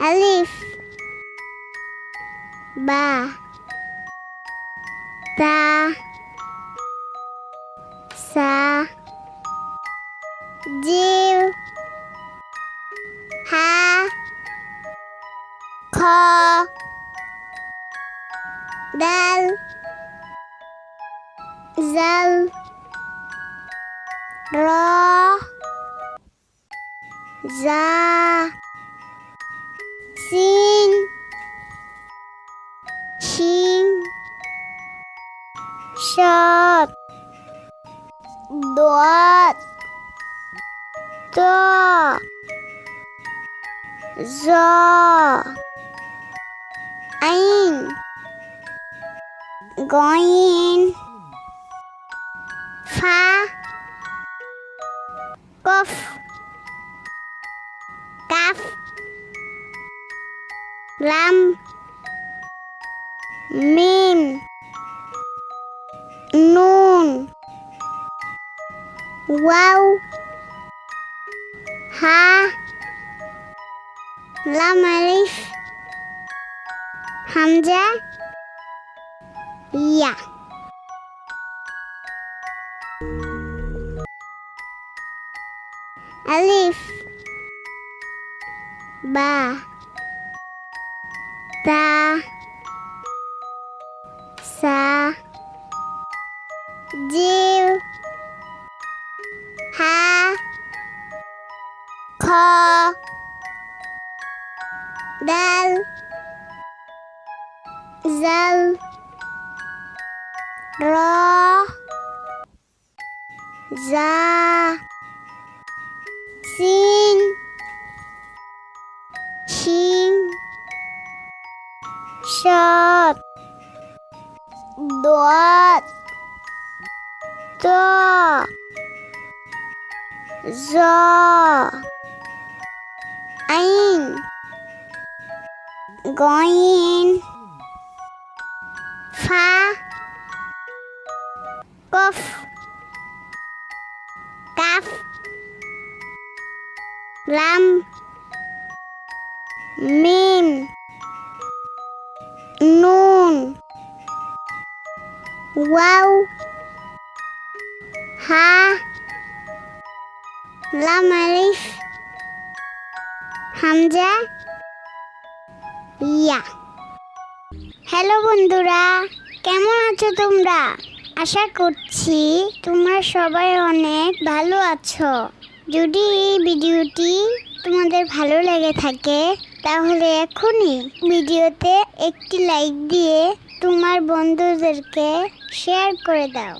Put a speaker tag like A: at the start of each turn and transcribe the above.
A: আলিফ বা তা সা জিম হা খ দাল জাল র জা সিন শিন শাদ দোয়াত ত জ আইন গইন ফা কফ কাফ লাম মিম নুন ওয়াও হা লাম আলিফ হামজা ইয়া আলিফ বা তা সা জিম হা খ দাল জাল র জা সিন শিন শাদ দোয়াত ত জ আইন গইন ফা কফ কাফ লাম মিম নুন ওয়াও হা লাম আলিফ হামজা ইয়া। হ্যালো বন্ধুরা, কেমন আছো তোমরা? আশা করছি তোমরা সবাই অনেক ভালো আছো। যদি এই ভিডিওটি তোমাদের ভালো লেগে থাকে তাহলে এখনই ভিডিওতে একটি লাইক দিয়ে তোমার বন্ধুদেরকে শেয়ার করে দাও।